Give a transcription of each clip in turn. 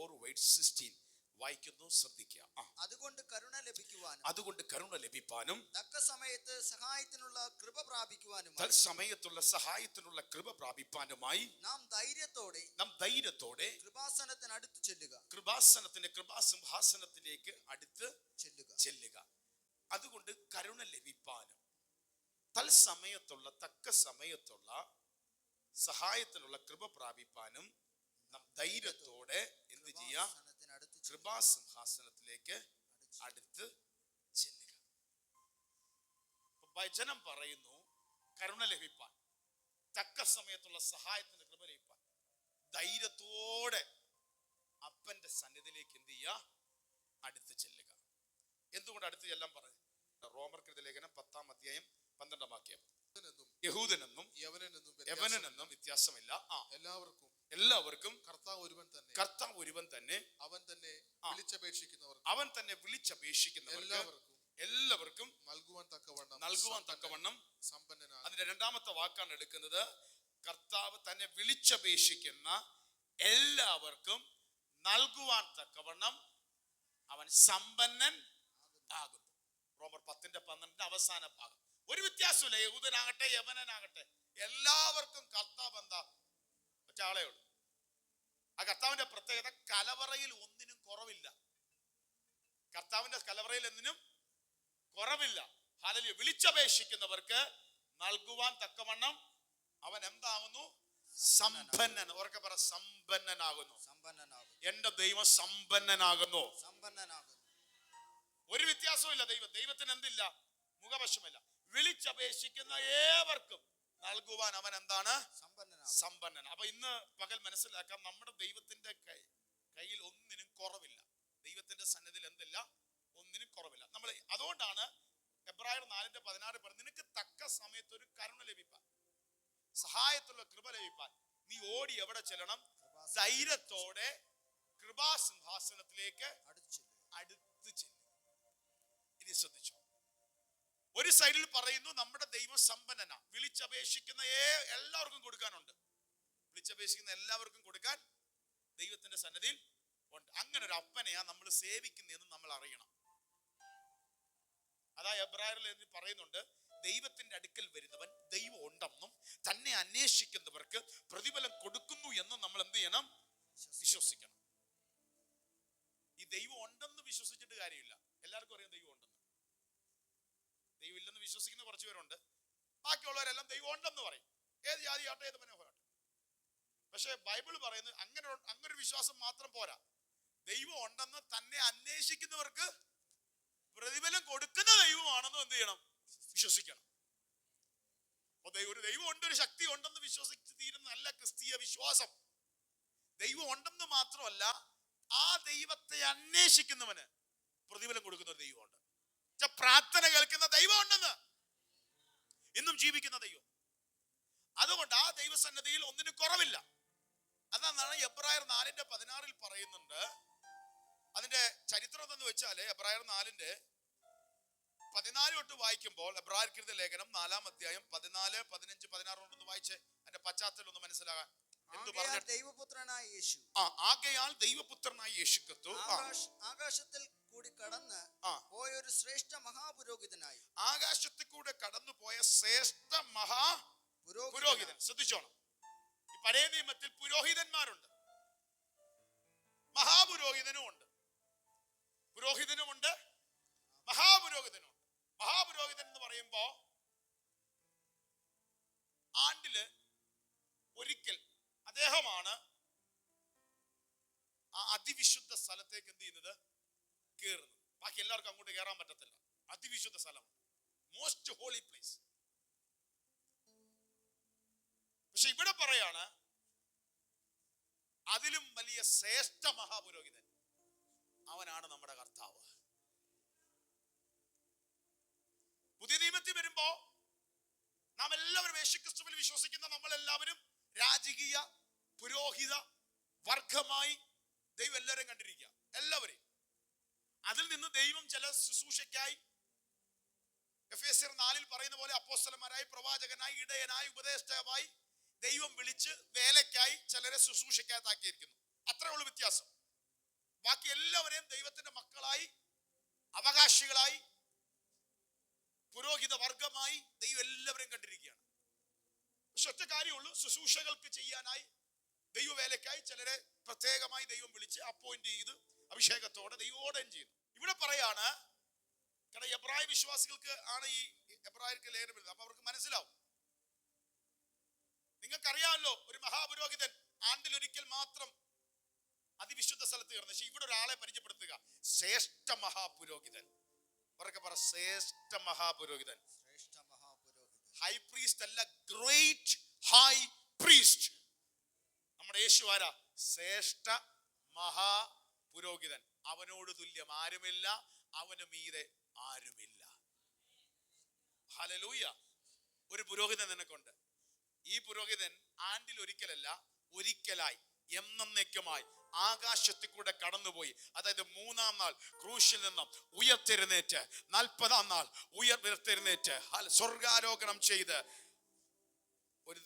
4:16 വായിക്കുന്നു, ശ്രദ്ധിക്കുക. അതുകൊണ്ട് കരുണ ലഭിപ്പാനും തക്ക സമയത്ത് സഹായത്തിനുള്ള കൃപ പ്രാപിപ്പാനുമായി നാം ധൈര്യത്തോടെ കൃപാസിംഹാസനത്തിലേക്ക് അടുത്ത് ചെല്ലുക. അതുകൊണ്ട് കരുണ ലഭിപ്പാനും തൽസമയത്തുള്ള തക്ക സമയത്തുള്ള സഹായത്തിനുള്ള കൃപ പ്രാപിപ്പാനും നാം ധൈര്യത്തോടെ എന്ത് ചെയ്യാം? കൃപാസിംഹാസനത്തിലേക്ക് അടുത്ത് ചെല്ലുക. വചനം പറയുന്നു കരുണ ലഭിപ്പാൻ, തക്ക സമയത്തുള്ള സഹായത്തിന് കൃപ ലഭിപ്പാൻ ധൈര്യത്തോടെ അപ്പന്റെ സന്നിധിയിലേക്ക് എന്ത് ചെയ്യുക? അടുത്ത് ചെല്ലുക. എന്തുകൊണ്ട് അടുത്ത് ചെല്ലാൻ പറഞ്ഞു? റോമർക്കെഴുതിയ ലേഖനം 10-ാം അധ്യായം 12-ാം വാക്യം. യഹൂദനെന്നും യവനനെന്നും വ്യത്യാസമില്ല, എല്ലാവർക്കും കർത്താവ് ഒരുവൻ തന്നെ, അവൻ തന്നെ വിളിച്ചപേക്ഷിക്കുന്നവർക്ക് എല്ലാവർക്കും നൽകുവാൻ തക്കവണ്ണം സമ്പന്നനാണ്. അതിന്റെ രണ്ടാമത്തെ വാക്കാണ് എടുക്കുന്നത്. കർത്താവ് തന്നെ വിളിച്ചപേക്ഷിക്കുന്ന എല്ലാവർക്കും നൽകുവാൻ തക്കവണ്ണം അവൻ സമ്പന്നൻ ആകുന്നു. റോമർ 10:12 അവസാന ഭാഗം. ഒരു വ്യത്യാസമില്ല, യഹൂദനാകട്ടെ യവനനാകട്ടെ എല്ലാവർക്കും കർത്താവ് എന്താ? ഒറ്റാളേ ഉള്ളൂ. ആ കർത്താവിന്റെ പ്രത്യേകത, കലവറയിൽ ഒന്നിനും കുറവില്ല. കർത്താവിന്റെ കലവറയിൽ ഒന്നിനും കുറവില്ല. ഹല്ലേലൂയ. വിളിച്ചപേക്ഷിക്കുന്നവർക്ക് നൽകുവാൻ തക്കവണ്ണം അവൻ എന്താകുന്നു? സമ്പന്നൻ. ഉറക്കെ പറ, സമ്പന്നനാകുന്നു. എന്റെ ദൈവം സമ്പന്നനാകുന്നു. ഒരു വ്യത്യാസവും ഇല്ല. ദൈവത്തിന് എന്തില്ല? മുഖവശമില്ല. വിളിച്ചപേക്ഷിക്കുന്ന ഏവർക്കും നൽകുവാൻ അവൻ എന്താണ്? സമ്പന്നൻ. അപ്പൊ ഇന്ന് പകൽ മനസ്സിലാക്കാം, നമ്മുടെ ദൈവത്തിന്റെ കയ്യിൽ ഒന്നിനും കുറവില്ല. ദൈവത്തിന്റെ സന്നിധിയിൽ എന്തില്ല? ഒന്നിനും കുറവില്ല. നമ്മൾ അതുകൊണ്ടാണ് എബ്രായർ 4:16 പറഞ്ഞത്, നിനക്ക് തക്ക സമയത്ത് ഒരു കരുണ ലഭിപ്പാൻ, സഹായത്തുള്ള കൃപ ലഭിപ്പാൻ നീ ഓടി എവിടെ ചെല്ലണം? ധൈര്യത്തോടെ കൃപാസിംഹാസനത്തിലേക്ക് അടുത്ത് ചെല്ലും. ഇനി ശ്രദ്ധിച്ചോ, ഒരു സൈഡിൽ പറയുന്നു നമ്മുടെ ദൈവം സമ്പന്നനാ, വിളിച്ചപേക്ഷിക്കുന്ന എല്ലാവർക്കും കൊടുക്കാനുണ്ട്. വിളിച്ചപേക്ഷിക്കുന്ന എല്ലാവർക്കും കൊടുക്കാൻ ദൈവത്തിന്റെ സന്നിധിയിൽ ഉണ്ട്. അങ്ങനെ ഒരു അപ്പനെയാ നമ്മൾ സേവിക്കുന്നതെന്ന് നമ്മൾ അറിയണം. അതാ എബ്രായറിൽ പറയുന്നുണ്ട്, ദൈവത്തിന്റെ അടുക്കൽ വരുന്നവൻ ദൈവം ഉണ്ടെന്നും തന്നെ അന്വേഷിക്കുന്നവർക്ക് പ്രതിഫലം കൊടുക്കുന്നു എന്നും നമ്മൾ എന്ത് ചെയ്യണം? വിശ്വസിക്കണം. ഈ ദൈവം ഉണ്ടെന്ന് വിശ്വസിച്ചിട്ട് കാര്യമില്ല. എല്ലാവർക്കും അറിയാം ദൈവം ഉണ്ടെന്ന്. ദൈവം ഇല്ലെന്ന് വിശ്വസിക്കുന്ന കുറച്ച് പേരുണ്ട്. ബാക്കിയുള്ളവരെല്ലാം ദൈവം ഉണ്ടെന്ന് പറയും. ഏത് ജാതി ആട്ടെ, ഏത് മനോഹരാട്ടെ. പക്ഷെ ബൈബിൾ പറയുന്നത് അങ്ങനൊരു വിശ്വാസം മാത്രം പോരാ. ദൈവം ഉണ്ടെന്ന് തന്നെ അന്വേഷിക്കുന്നവർക്ക് പ്രതിഫലം കൊടുക്കുന്ന ദൈവമാണെന്ന് എന്ത് ചെയ്യണം? വിശ്വസിക്കണം. ഒരു ദൈവം ഉണ്ട്, ഒരു ശക്തി ഉണ്ടെന്ന് വിശ്വസിച്ച് തീരുന്നതല്ല ക്രിസ്തീയ വിശ്വാസം. ദൈവം ഉണ്ടെന്ന് മാത്രമല്ല, ആ ദൈവത്തെ അന്വേഷിക്കുന്നവന് പ്രതിഫലം കൊടുക്കുന്ന ഒരു ദൈവമുണ്ട്. പ്രാർത്ഥന കേൾക്കുന്ന ദൈവം ഉണ്ടെന്ന്, ഇന്നും ജീവിക്കുന്ന ദൈവം. അതുകൊണ്ട് ആ ദൈവസന്നിധിയിൽ ഒന്നിനും കുറവില്ല. അതാണ് എബ്രായർ 4:16 പറയുന്നുണ്ട്. അതിന്റെ ചരിത്രം എന്ന് വെച്ചാല് എബ്രായർ 4:14 തൊട്ട് വായിക്കുമ്പോൾ, എബ്രായർക്കെഴുതിയ ലേഖനം 4-ാം അധ്യായം 14, 15, 16 കൊണ്ടൊന്ന് വായിച്ച് അതിന്റെ പശ്ചാത്തലം ഒന്ന് മനസ്സിലാകാൻ. ആകയാൽ ദൈവപുത്രനായ യേശു ക്രിസ്തു ആകാശത്തിൽ കൂടി കടന്ന് പോയൊരു ശ്രേഷ്ഠ മഹാപുരോഹിതനായി. ആകാശത്തിൽ കൂടെ കടന്നു പോയ ശ്രേഷ്ഠ മഹാപുരോഹിതൻ. ശ്രദ്ധിച്ചോണം, ഈ പഴയ നിയമത്തിൽ പുരോഹിതന്മാരുണ്ട്, മഹാപുരോഹിതനും ഉണ്ട്. പുരോഹിതനുമുണ്ട്, മഹാപുരോഹിതനുണ്ട്. മഹാപുരോഹിതൻ എന്ന് പറയുമ്പോ ആണ്ടില് ഒരിക്കൽ അദ്ദേഹമാണ് ആ അതിവിശുദ്ധ സ്ഥലത്തേക്ക് എന്ത് ചെയ്യുന്നത്? കയറുന്നത്. ബാക്കി എല്ലാവർക്കും അങ്ങോട്ട് കയറാൻ പറ്റത്തില്ല. അതിവിശുദ്ധ സ്ഥലം, മോസ്റ്റ് ഹോളി പ്ലേസ്. പക്ഷെ ഇവിടെ പറയാണ്, അതിലും വലിയ ശ്രേഷ്ഠ മഹാപുരോഹിതൻ അവനാണ് നമ്മുടെ കർത്താവ്. പുതിയ നിയമത്തിൽ വരുമ്പോ നാം എല്ലാവരും യേശുക്രിസ്തുവിൽ വിശ്വസിക്കുന്ന നമ്മളെല്ലാവരും രാജകീയ പുരോഹിത വർഗമായി ദൈവം എല്ലാവരും കണ്ടിരിക്കുക, എല്ലാവരെയും. അതിൽ നിന്ന് ദൈവം ചില ശുശ്രൂഷയ്ക്കായി എഫേസ്യർ 4 പറയുന്ന പോലെ അപ്പോസ്തലന്മാരായി, പ്രവാചകനായി, ഇടയനായി, ഉപദേഷ്ടാവായി ദൈവം വിളിച്ച് വേലയ്ക്കായി ചിലരെ ശുശ്രൂഷയ്ക്കകത്താക്കിയിരിക്കുന്നു. അത്രേ ഉള്ളൂ വ്യത്യാസം. ബാക്കി എല്ലാവരെയും ദൈവത്തിന്റെ മക്കളായി, അവകാശികളായി, പുരോഹിത വർഗമായി ദൈവം എല്ലാവരെയും കണ്ടിരിക്കുകയാണ്. പക്ഷെ ഒറ്റ കാര്യമുള്ളൂ, ശുശ്രൂഷകൾക്ക് ചെയ്യാനായി, ദൈവവേലയ്ക്കായി ചിലരെ പ്രത്യേകമായി ദൈവം വിളിച്ച് അപ്പോയിന്റ് ചെയ്ത് അഭിഷേകത്തോടെ ദൈവോടം ചെയ്യുന്നു. ഇവിടെ പറയാണ്, കാരണം എബ്രായ വിശ്വാസികൾക്ക് ആണ് ഈ എബ്രായർക്ക് ലേഖനം എഴുതുന്നത്, അപ്പൊ അവർക്ക് മനസ്സിലാവും. നിങ്ങൾക്കറിയാമല്ലോ, ഒരു മഹാപുരോഹിതൻ ആണ്ടിലൊരിക്കൽ മാത്രം അതിവിശുദ്ധ സ്ഥലത്ത് കയറുന്നത്. പക്ഷെ ഇവിടെ ഒരാളെ പരിചയപ്പെടുത്തുക, ശ്രേഷ്ഠ മഹാപുരോഹിതൻ. അവരൊക്കെ പറ, ശ്രേഷ്ഠ മഹാപുരോഹിതൻ. ഹൈ പ്രീസ്റ്റ് അല്ല, ഗ്രേറ്റ് ഹൈ പ്രീസ്റ്റ്. നമ്മുടെ യേശു ആരാ? ശ്രേഷ്ഠ മഹാപുരോഹിതൻ. അവനോട് തുല്യം ആരുമില്ല, അവന് മീതെ ആരുമില്ല. ഹല്ലേലൂയ. ഒരു പുരോഹിതൻ നിനക്കുണ്ട്. ഈ പുരോഹിതൻ ആണ്ടിൽ ഒരിക്കലല്ല, ഒരിക്കലായി എന്നേക്കുമായി ആകാശത്തിൽ കൂടെ കടന്നുപോയി. അതായത് 3-ാം നാൾ ക്രൂശിൽ നിന്നും ഉയർത്തെഴുന്നേറ്റ്, 40-ാം നാൾ ഉയർത്തെഴുന്നേറ്റ് സ്വർഗാരോഹണം ചെയ്ത് ഒരു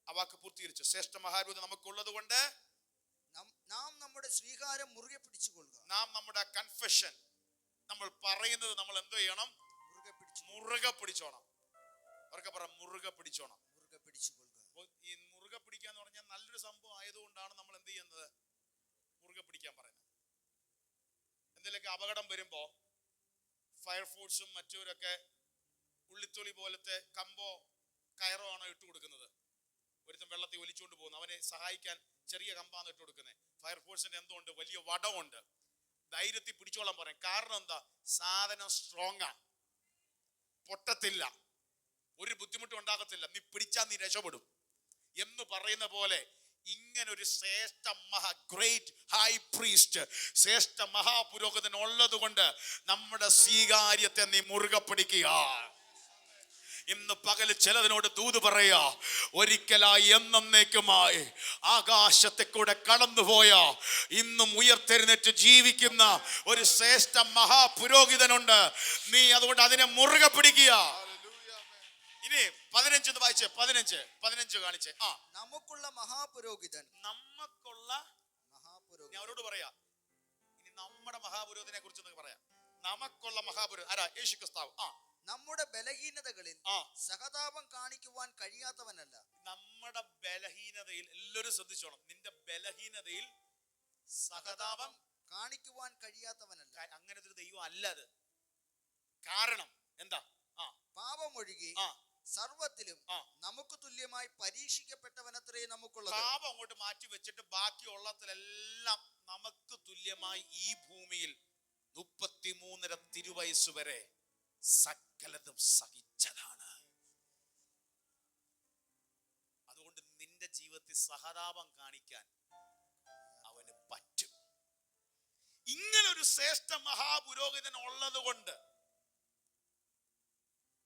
വാക്ക് പൂർത്തീകരിച്ചു. ശ്രേഷ്ഠ മഹാപുരോഹിതൻ നമുക്കുള്ളത് കൊണ്ട് നാം നമ്മുടെ സ്വീകാരം മുറുകെ പിടിച്ചുകൊള്ളുക. നാം നമ്മുടെ കൺഫെഷൻ, നമ്മൾ പറയുന്നത് നമ്മൾ എന്തോ ചെയ്യണം? മുറുകെ പിടിച്ചോണം. അവർക്ക് പറ, മുറുകെ പിടിച്ചോണം. മുറുകെ പിടിച്ചുകൊള്ളുക. ഈ മുറുകെ പിടിക്കാന്ന് പറഞ്ഞാൽ നല്ലൊരു സംഭവം ആയതുകൊണ്ടാണ് നമ്മൾ എന്ത് ചെയ്യുന്നത്? മുറുകെ പിടിക്കാൻ പറയുന്നത്. എന്തെങ്കിലുമൊക്കെ അപകടം വരുമ്പോ ഫയർഫോഴ്സും മറ്റവരൊക്കെ ഉള്ളിത്തൊലി പോലത്തെ കമ്പോ കയറോ ആണോ ഇട്ട് കൊടുക്കുന്നത്? ഒരുത്തൻ വെള്ളത്തിൽ ഒലിച്ചുകൊണ്ട് പോകുന്നു, അവനെ സഹായിക്കാൻ ചെറിയ കമ്പാന്ന് ഇട്ട് കൊടുക്കുന്നത്. ഫയർഫോഴ്സിന്റെ എന്തുകൊണ്ട്? വലിയ വടമുണ്ട്. ധൈര്യത്തിൽ പിടിച്ചോളാൻ പറയും. കാരണം എന്താ? സാധനം സ്ട്രോങ്ങാ, പൊട്ടത്തില്ല, ഒരു ബുദ്ധിമുട്ടും ഉണ്ടാകത്തില്ല, നീ പിടിച്ചാൽ നീ രക്ഷപ്പെടും എന്ന് പറയുന്ന പോലെ ഇങ്ങനൊരു ശ്രേഷ്ഠ ഗ്രേറ്റ് ഹൈ പ്രീസ്റ്റ്, ശ്രേഷ്ഠ മഹാപുരോഹിതൻ ഉള്ളത് കൊണ്ട് നമ്മുടെ സ്വീകാര്യത്തെ നീ മുറുകെ പിടിക്കുക. ഇന്ന് പകല് ചിലതിനോട് ദൂത് പറയാ, ഒരിക്കലായി എന്നേക്കുമായി ആകാശത്തെ കൂടെ കടന്നുപോയ, ഇന്നും ഉയർത്തെഴുന്നേറ്റ് ജീവിക്കുന്ന ഒരു ശ്രേഷ്ഠ മഹാപുരോഹിതനുണ്ട്. നീ അതുകൊണ്ട് അതിനെ മുറുകെ പിടിക്കുക. ഇനി 15 വായിച്ചേ, 15 കാണിച്ചേ. നമുക്കുള്ള മഹാപുരോഹിതൻ, നമുക്കുള്ള മഹാപുരോഹിതൻ. അവരോട് പറയാ, ഇനി നമ്മുടെ മഹാപുരോഹിതനെ കുറിച്ച് പറയാം. നമുക്കുള്ള മഹാപുരോഹിതൻ ആരാ? യേശു ക്രിസ്തു. നമ്മുടെ ബലഹീനതകളിൽ സഹതാപം കാണിക്കുവാൻ കഴിയാത്തവനല്ല. നമ്മുടെ ബലഹീനതയിൽ, എല്ലാവരും ശ്രദ്ധിച്ചോണം, നിന്റെ ബലഹീനതയിൽ സഹതാപം കാണിക്കുവാൻ കഴിയാത്തവനല്ല. അങ്ങനത്തെ ഒരു ദൈവം അല്ല അത്. കാരണം എന്താ? പാപമൊഴികെ സർവത്തിലും നമുക്ക് തുല്യമായി പരീക്ഷിക്കപ്പെട്ടവനത്രേ നമുക്കുള്ളത്. പാപം അങ്ങോട്ട് മാറ്റി വെച്ചിട്ട് ബാക്കിയുള്ളതിലെല്ലാം നമുക്ക് തുല്യമായി ഈ ഭൂമിയിൽ 33.5 തിരുവയസ്സ് വരെ സകലതും സഹിച്ചതാണ്. അതുകൊണ്ട് നിന്റെ ജീവിതത്തിൽ സഹതാപം കാണിക്കാൻ അവന് പറ്റും. ഇങ്ങനൊരു ശ്രേഷ്ഠ മഹാപുരോഹിതൻ ഉള്ളത് കൊണ്ട്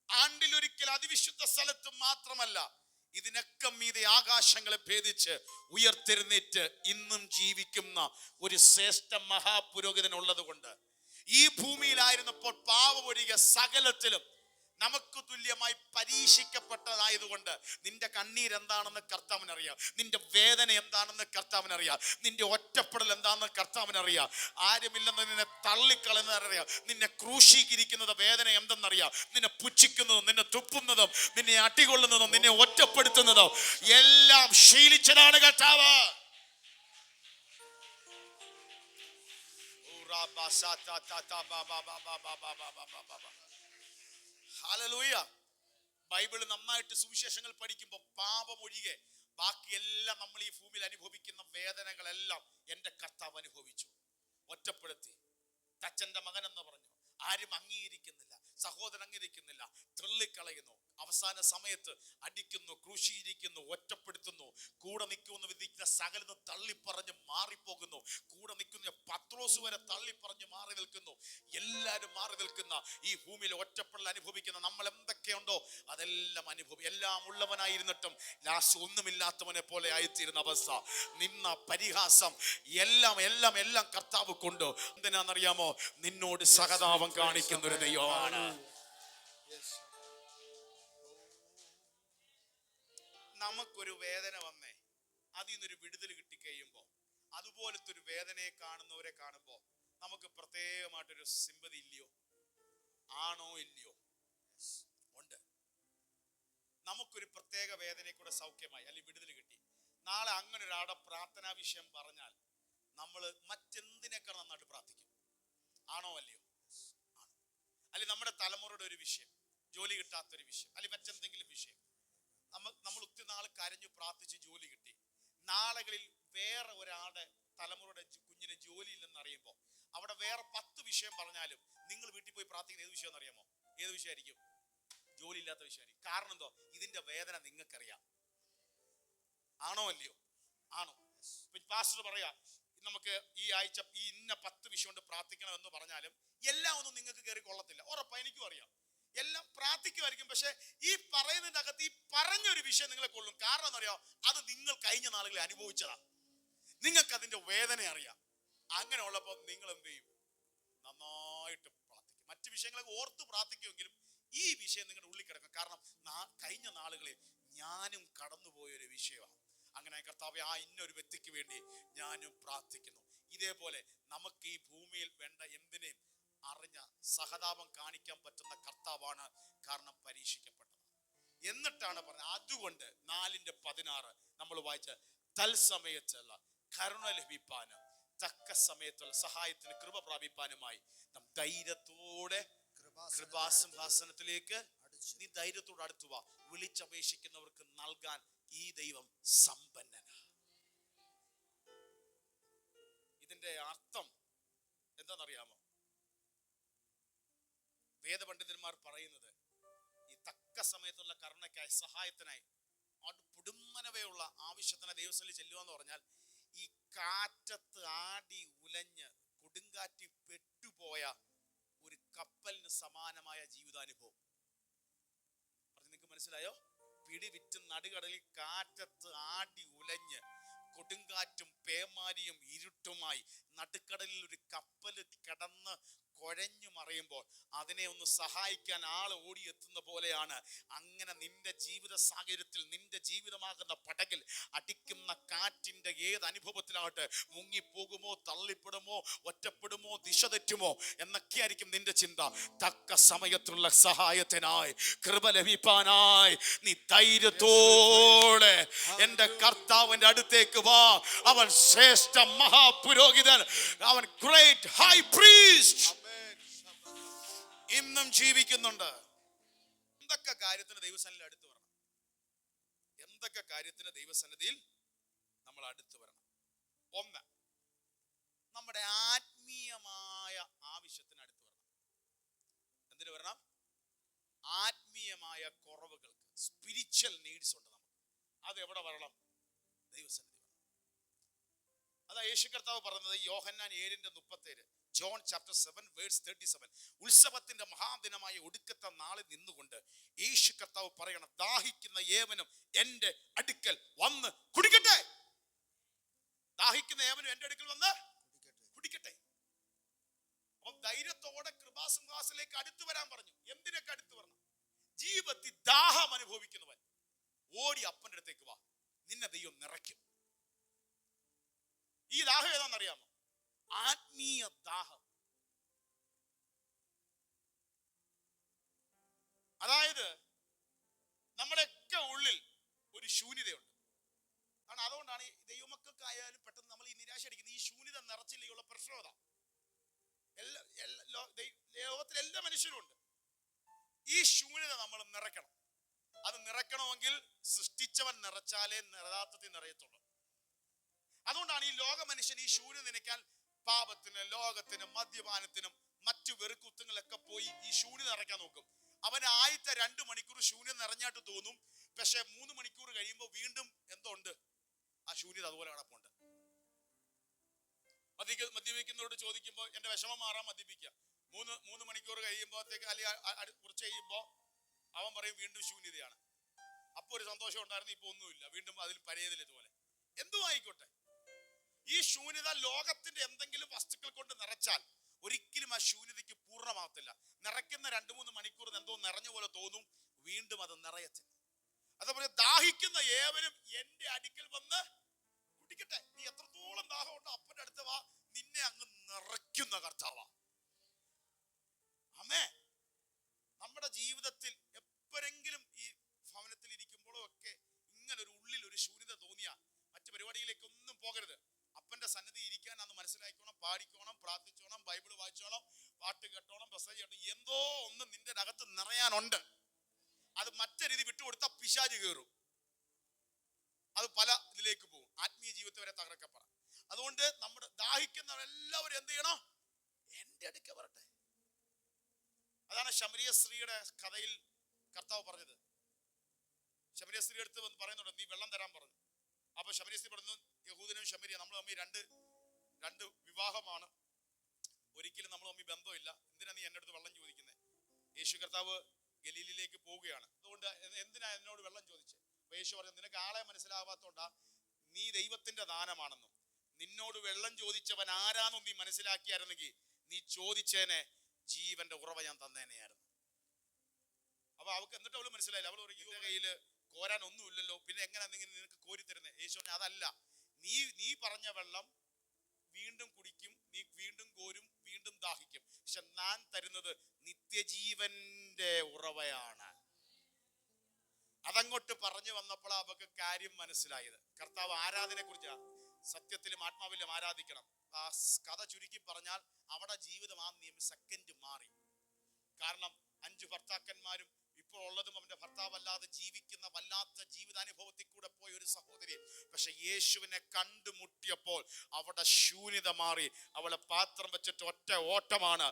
ആണ്ടിലൊരിക്കൽ അതിവിശുദ്ധ സ്ഥലത്ത് മാത്രമല്ല, ഇതിനൊക്കെ മീതെ ആകാശങ്ങളെ ഭേദിച്ച് ഉയർത്തെഴുന്നേറ്റ് ഇന്നും ജീവിക്കുന്ന ഒരു ശ്രേഷ്ഠ മഹാപുരോഹിതൻ ഉള്ളത് കൊണ്ട് ഈ ഭൂമിയിലായിരുന്നപ്പോൾ പാവമൊഴികെ സകലത്തിലും നമുക്ക് തുല്യമായി പരീക്ഷിക്കപ്പെട്ടതായതുകൊണ്ട് നിന്റെ കണ്ണീരെന്താണെന്ന് കർത്താവിനറിയാം, നിന്റെ വേദന എന്താണെന്ന് കർത്താവിനറിയാം, നിന്റെ ഒറ്റപ്പെടൽ എന്താണെന്ന് കർത്താവിനറിയാം, ആരുമില്ലെന്ന് നിന്നെ തള്ളിക്കളയുന്നതറിയാം, നിന്നെ ക്രൂശീകരിക്കുന്നത് വേദന എന്തെന്നറിയാം, നിന്നെ പുച്ഛിക്കുന്നതും നിന്നെ തുപ്പുന്നതും നിന്നെ അട്ടികൊള്ളുന്നതും നിന്നെ ഒറ്റപ്പെടുത്തുന്നതും എല്ലാം ശീലിച്ചതാണ് കർത്താവ്. ഹല്ലേലൂയ. ബൈബിൾ നന്നായിട്ട് സുവിശേഷങ്ങൾ പഠിക്കുമ്പോൾ പാപമൊഴികെ ബാക്കിയെല്ലാം നമ്മൾ ഈ ഭൂമിയിൽ അനുഭവിക്കുന്ന വേദനകളെല്ലാം എൻ്റെ കർത്താവ് അനുഭവിച്ചു. ഒറ്റപ്പെടുത്തി, തച്ചന്റെ മകൻ എന്ന് പറഞ്ഞു, ആരും അംഗീകരിക്കുന്നില്ല, സഹോദരൻ അംഗീകരിക്കുന്നില്ല, തള്ളിക്കളയുന്നു, അവസാന സമയത്ത് അടിക്കുന്നു, ക്രൂശീകരിക്കുന്നു, ഒറ്റപ്പെടുത്തുന്നു, കൂടെ നിൽക്കുമെന്ന് വിധിക്കുന്ന സകലതും തള്ളിപ്പറഞ്ഞ് മാറിപ്പോകുന്നു, കൂടെ നിൽക്കുന്ന പത്രോസ് വരെ തള്ളിപ്പറഞ്ഞ് മാറി നിൽക്കുന്നു. എല്ലാവരും മാറി നിൽക്കുന്ന ഈ ഭൂമിയിൽ ഒറ്റപ്പെടൽ അനുഭവിക്കുന്ന നമ്മൾ എന്തൊക്കെയുണ്ടോ അതെല്ലാം എല്ലാം ഉള്ളവനായിരുന്നിട്ടും ലാസ്റ്റ് ഒന്നുമില്ലാത്തവനെ പോലെ ആയിത്തീരുന്ന അവസ്ഥ, നിന്ന പരിഹാസം എല്ലാം എല്ലാം എല്ലാം കർത്താവ് കൊണ്ട് എന്തിനാണെന്നറിയാമോ? നിന്നോട് സഹതാപം കാണിക്കുന്ന ഒരു ദൈവമാണ്. നമുക്കൊരു വേദന വന്നേ, അതിൽ നിന്നൊരു വിടുതൽ കിട്ടിക്കഴിയുമ്പോ അതുപോലത്തെ ഒരു വേദനയെ കാണുന്നവരെ കാണുമ്പോ നമുക്ക് പ്രത്യേകമായിട്ടൊരു സിമ്പതി ഇല്ലയോ? ആണോ ഇല്ലയോ? ഉണ്ട്. നമുക്കൊരു പ്രത്യേക വേദനയെ കൂടെ സൗഖ്യമായി അല്ലെങ്കിൽ വിടുതൽ കിട്ടി. നാളെ അങ്ങനെ ഒരാളുടെ പ്രാർത്ഥനാ വിഷയം പറഞ്ഞാൽ നമ്മൾ മറ്റെന്തിനേക്കാൾ നന്നായിട്ട് പ്രാർത്ഥിക്കും. ആണോ അല്ലയോ? ആണ്. അല്ലെങ്കിൽ നമ്മുടെ തലമുറയുടെ ഒരു വിഷയം, ജോലി കിട്ടാത്തൊരു വിഷയം, അല്ലെങ്കിൽ മറ്റെന്തെങ്കിലും വിഷയം, നമ്മൾ ഒത്തിരി നാൾ കരഞ്ഞു പ്രാർത്ഥിച്ച് ജോലി കിട്ടി. നാളുകളിൽ വേറെ ഒരാളുടെ തലമുറയുടെ കുഞ്ഞിന് ജോലി ഇല്ലെന്ന് അറിയുമ്പോൾ അവിടെ വേറെ 10 വിഷയം പറഞ്ഞാലും നിങ്ങൾ വീട്ടിൽ പോയി പ്രാർത്ഥിക്കുന്ന ഏത് വിഷയം എന്നറിയാമോ? ഏത് വിഷയമായിരിക്കും? ജോലി ഇല്ലാത്ത വിഷയമായിരിക്കും. കാരണം എന്തോ? ഇതിന്റെ വേദന നിങ്ങൾക്കറിയാം. ആണോ അല്ലയോ? ആണോ? പാസ്റ്റർ പറയാ നമുക്ക് ഈ ആഴ്ച ഈ ഇന്ന 10 വിഷയം കൊണ്ട് പ്രാർത്ഥിക്കണമെന്ന് പറഞ്ഞാലും എല്ലാം ഒന്നും നിങ്ങൾക്ക് കയറി കൊള്ളത്തില്ല. ഉറപ്പാ, എനിക്കും അറിയാം. എല്ലാം പ്രാർത്ഥിക്കുമായിരിക്കും. പക്ഷെ ഈ പറയുന്നതിന്റെ അകത്ത് ഈ പറഞ്ഞൊരു വിഷയം നിങ്ങളെ കൊള്ളും. കാരണം എന്നറിയോ? അത് നിങ്ങൾ കഴിഞ്ഞ നാളുകളിൽ അനുഭവിച്ചതാ. നിങ്ങൾക്ക് അതിന്റെ വേദന അറിയാം. അങ്ങനെ ഉള്ളപ്പോൾ നിങ്ങൾ എന്ത് ചെയ്യും? നന്നായിട്ട് പ്രാർത്ഥിക്കും. മറ്റു വിഷയങ്ങളൊക്കെ ഓർത്ത് പ്രാർത്ഥിക്കുമെങ്കിലും ഈ വിഷയം നിങ്ങളുടെ ഉള്ളിൽ കിടക്കും. കാരണം കഴിഞ്ഞ നാളുകളിൽ ഞാനും കടന്നുപോയൊരു വിഷയമാണ്. അങ്ങനെ കർത്താവേ, ആ ഇന്നൊരു വ്യക്തിക്ക് വേണ്ടി ഞാനും പ്രാർത്ഥിക്കുന്നു. ഇതേപോലെ നമുക്ക് ഈ ഭൂമിയിൽ വേണ്ട എന്തിനേയും അറിഞ്ഞ സഹതാപം കാണിക്കാൻ പറ്റുന്ന കർത്താവാണ്. കാരണം പരീക്ഷിക്കപ്പെട്ടത്. എന്നിട്ടാണ് പറഞ്ഞത്, അതുകൊണ്ട് 4:16 നമ്മൾ വായിച്ച തൽസമയത്തുള്ള കരുണ ലഭിപ്പാനും തക്ക സമയത്തുള്ള സഹായത്തിന് കൃപ പ്രാപിപ്പാനുമായി നാം ധൈര്യത്തോടെ കൃപാസിംഹാസനത്തിലേക്ക് നീ ധൈര്യത്തോടെ അടുത്തു വാ. വിളിച്ചപേക്ഷിക്കുന്നവർക്ക് നൽകാൻ ഈ ദൈവം സമ്പന്നനാ. ഇതിന്റെ അർത്ഥം എന്താണെന്നറിയാമോ? വേദപണ്ഡിതന്മാർ പറയുന്നത് ഈ തക്ക സമയത്തുള്ള കരുണയ്ക്കായി സഹായത്തിനായി പുടുമ്മനവയുള്ള ആവശ്യത്തിന് ദൈവസ്ഥലിൽ ചെല്ലുക എന്ന് പറഞ്ഞാൽ ഈ കാറ്റത്ത് ആടി ഉലഞ്ഞ് കൊടുങ്കാറ്റിൽ പെട്ടുപോയ ഒരു കപ്പലിന് സമാനമായ ജീവിതാനുഭവം. പറഞ്ഞു നിങ്ങൾക്ക് മനസ്സിലായോ? പിടിവിറ്റ് നടുകടലിൽ കാറ്റത്ത് ആടി ഉലഞ്ഞ് കൊടുങ്കാറ്റും പേമാരിയും ഇരുട്ടുമായി നടുക്കടലിൽ ഒരു കപ്പല് കിടന്ന് കുഴഞ്ഞു മറിയുമ്പോൾ അതിനെ ഒന്ന് സഹായിക്കാൻ ആൾ ഓടിയെത്തുന്ന പോലെയാണ്. അങ്ങനെ നിന്റെ ജീവിത സാഹചര്യത്തിൽ നിന്റെ ജീവിതമാകുന്ന പടകിൽ അടിക്കുന്ന കാറ്റിന്റെ ഏത് അനുഭവത്തിലാവട്ടെ, മുങ്ങിപ്പോകുമോ, തള്ളിപ്പെടുമോ, ഒറ്റപ്പെടുമോ, ദിശ തെറ്റുമോ എന്നൊക്കെയായിരിക്കും നിന്റെ ചിന്ത. തക്ക സമയത്തുള്ള സഹായത്തിനായി കൃപ ലഭിപ്പാനായി നീ ധൈര്യത്തോടെ എന്റെ കർത്താവിന്റെ അടുത്തേക്ക് വാ. അവൻ ശ്രേഷ്ഠ മഹാപുരോഹിതൻ, അവൻ ഗ്രേറ്റ് ഹൈ പ്രീസ്റ്റ്, ഇന്നും ജീവിക്കുന്നുണ്ട്. എന്തൊക്കെ കാര്യത്തിന് ദൈവസന്നിധിയിൽ അടുത്ത് വരണം? എന്തൊക്കെ കാര്യത്തിന് ദൈവസന്നിധിയിൽ നമ്മൾ അടുത്ത് വരണം? ഒന്ന്, നമ്മുടെ ആത്മീയമായ ആവശ്യത്തിന് അടുത്ത് വരണം. എന്തിനു വരണം? ആത്മീയമായ കുറവുകൾക്ക്, സ്പിരിച്വൽ നീഡ്സ് ഉണ്ട് നമുക്ക്. അത് എവിടെ വരണം? ദൈവസന്നിധി വരണം. അതാ യേശു കർത്താവ് പറഞ്ഞത് യോഹന്നാൻ 7:37, ജോൺ ചാപ്റ്റർ 7:37. ഉത്സവത്തിന്റെ മഹാദിനമായ ഒടുക്കത്തെ നാളിൽ നിന്നുകൊണ്ട് യേശു കർത്താവ് പറയണം, ദാഹിക്കുന്ന ഏവനും എന്റെ അടുക്കൽ വന്ന് കുടിക്കട്ടെ. ദാഹിക്കുന്ന ഏവനും എന്റെ അടുക്കൽ വന്ന് കുടിക്കട്ടെ. അപ്പം ധൈര്യത്തോടെ കൃപാസിംഹാസനത്തിലേക്ക് അടുത്തു വരാൻ പറഞ്ഞു. എന്തിനൊക്കെ അടുത്തു വരണം? ജീവിതത്തിൽ ദാഹം അനുഭവിക്കുന്നവൻ ഓടി അപ്പന്റെ അടുത്തേക്ക് വാ, നിന്നെ ദൈവം നിറയ്ക്കും. ഈ ദാഹം ഏതാണെന്നറിയാമോ? ആത്മീയ ദാഹം. അതായത് നമ്മുടെയൊക്കെ ഉള്ളിൽ ഒരു ശൂന്യതയുണ്ട്. അതുകൊണ്ടാണ് ദൈവമക്കൾക്കായാലും പെട്ടെന്ന് നമ്മൾ ഈ നിരാശ അടിക്കുന്നത്. ഈ ശൂന്യത നിറച്ചില്ലുള്ള പ്രശ്നത ലോകത്തിലെ എല്ലാ മനുഷ്യരും ഉണ്ട്. ഈ ശൂന്യത നമ്മൾ നിറയ്ക്കണം. അത് നിറയ്ക്കണമെങ്കിൽ സൃഷ്ടിച്ചവൻ നിറച്ചാലേ യഥാർത്ഥത്തിൽ നിറയത്തുള്ളൂ. അതുകൊണ്ടാണ് ഈ ലോക മനുഷ്യൻ ഈ ശൂന്യത നിറയ്ക്കാൻ പാപത്തിന്, ലോകത്തിനും, മദ്യപാനത്തിനും മറ്റു വെറുക്കുത്തങ്ങളൊക്കെ പോയി ഈ ശൂന്യത നിറയ്ക്കാൻ നോക്കും. അവന് ആദ്യത്തെ 2 മണിക്കൂർ ശൂന്യത നിറഞ്ഞായിട്ട് തോന്നും. പക്ഷെ 3 മണിക്കൂർ കഴിയുമ്പോൾ വീണ്ടും എന്തോ ഉണ്ട്, ആ ശൂന്യത അതുപോലെ കിടപ്പുണ്ട്. മദ്യപിക്കുന്നവരോട് ചോദിക്കുമ്പോൾ എന്റെ വിഷമം മാറാൻ മദ്യപിക്കുക. 3 മണിക്കൂർ കഴിയുമ്പോഴത്തേക്ക് അല്ലെങ്കിൽ കുറച്ച് കഴിയുമ്പോൾ അവൻ പറയും വീണ്ടും ശൂന്യതയാണ്. അപ്പൊ ഒരു സന്തോഷം ഉണ്ടായിരുന്നു, ഇപ്പൊ ഒന്നുമില്ല, വീണ്ടും അതിൽ പഴയതിലിതുപോലെ. എന്തും ആയിക്കോട്ടെ, ഈ ശൂന്യത ലോകത്തിന്റെ എന്തെങ്കിലും വസ്തുക്കൾ കൊണ്ട് നിറച്ചാൽ ഒരിക്കലും ആ ശൂന്യതയ്ക്ക് പൂർണ്ണമാകത്തില്ല. നിറയ്ക്കുന്ന 2-3 മണിക്കൂർ എന്തോ നിറഞ്ഞ പോലെ തോന്നും, വീണ്ടും അത് നിറയത്തില്ല. അതുപോലെ ദാഹിക്കുന്ന ഏവരും എന്റെ അടുക്കൽ വന്ന് കുടിക്കട്ടെ. നീ എത്രത്തോളം ദാഹമുണ്ടോ അപ്പന്റെ അടുത്ത് വാ, നിന്നെ അങ്ങ് നിറയ്ക്കുന്ന കർത്താവാ. ആമേൻ. നമ്മുടെ ജീവിതത്തിൽ എപ്പോഴെങ്കിലും ഈ ഭവനത്തിൽ ഇരിക്കുമ്പോഴും ഒക്കെ ഇങ്ങനെ ഒരു ഉള്ളിൽ ഒരു ശൂന്യത തോന്നിയാ മറ്റു പരിപാടിയിലേക്ക് ഒന്നും പോകരുത്. അപ്പന്റെ സന്നിധി ഇരിക്കാനാന്ന് മനസ്സിലാക്കണം, പാടിക്കോണം, പ്രാർത്ഥിച്ചോണം, ബൈബിള് വായിച്ചോണം, പാട്ട് കേട്ടോണം, മെസ്സേജ് കേട്ടോണം. എന്തോ ഒന്ന് നിന്റെ അകത്ത് നിറയാനുണ്ട്. അത് മറ്റേ രീതി വിട്ടുകൊടുത്ത പിശാച് കയറും. അത് പല ഇതിലേക്ക് പോകും, ആത്മീയ ജീവിതത്തെ വരെ തകർക്കപ്പെടാം. അതുകൊണ്ട് നമ്മുടെ ദാഹിക്കുന്നവരെല്ലാവരും എന്ത് ചെയ്യണം? എന്റെ അടുക്ക വരട്ടെ. അതാണ് ശമരിയ സ്ത്രീയുടെ കഥയിൽ കർത്താവ് പറഞ്ഞത്. ശമരിയ സ്ത്രീ അടുത്ത് വന്ന് പറയുന്നുണ്ട്, നീ വെള്ളം തരാൻ പറഞ്ഞു. അപ്പൊ ശമരിയ സ്ത്രീ പറഞ്ഞു, യഹൂദനും ശമരിയ നമ്മൾ തമ്മിൽ രണ്ട് വിവാഹമാണ്, ഒരിക്കലും നമ്മൾ തമ്മിൽ ബന്ധമില്ല, എന്തിനാ നീ എൻ്റെ അടുത്ത് വെള്ളം ചോദിക്കുന്നത്? യേശു കർത്താവ് ഗലീലിലേക്ക് പോവുകയാണ്, അതുകൊണ്ട് എന്തിനാ എന്നോട് വെള്ളം ചോദിച്ചത്? അപ്പൊ യേശു പറഞ്ഞു, നിനക്ക് ആളെ മനസ്സിലാവാത്തോണ്ടാ, നീ ദൈവത്തിന്റെ ദാനമാണെന്നും നിന്നോട് വെള്ളം ചോദിച്ചവൻ ആരാന്നും നീ മനസ്സിലാക്കിയായിരുന്നെങ്കിൽ നീ ചോദിച്ചേനെ, ജീവന്റെ ഉറവ ഞാൻ തന്നേനെയായിരുന്നു. അപ്പൊ അവൾക്ക് എന്നിട്ട് അവള് മനസ്സിലായില്ല. അവൾ പറയും, എന്റെ കയ്യില് കോരാൻ ഒന്നുമില്ലല്ലോ, പിന്നെ എങ്ങനെ നിനക്ക് കോരി തരുന്നേ? യേശു പറഞ്ഞു, അതല്ല, നീ പറഞ്ഞ വെള്ളം വീണ്ടും കുടിക്കും, നീ വീണ്ടും കോരും, വീണ്ടും ദാഹിക്കും. പക്ഷെ ഞാൻ തരുന്നത് നിത്യജീവന്റെ ഉറവയാണ്. അതങ്ങോട്ട് പറഞ്ഞു വന്നപ്പോൾ അവർക്ക് കാര്യം മനസ്സിലായത്. കർത്താവ് ആരാധനയെ കുറിച്ചാ, സത്യത്തിലും ആത്മാവിലും ആരാധിക്കണം. ആ കഥ ചുരുക്കി പറഞ്ഞാൽ അവിടെ ജീവിതം ആ സെക്കൻഡ് മാറി. കാരണം 5 ഭർത്താക്കന്മാരും ഇപ്പോൾ ഉള്ളതും അവന്റെ ഭർത്താവല്ലാതെ ജീവിക്കുന്ന വല്ലാത്ത ജീവിതാനുഭവത്തിൽ കൂടെ പോയ ഒരു സഹോദരി. പക്ഷെ യേശുവിനെ കണ്ടുമുട്ടിയപ്പോൾ അവിടെ ശൂന്യത മാറി. അവളെ പാത്രം വെച്ചിട്ട് ഒറ്റ ഓട്ടമാണ്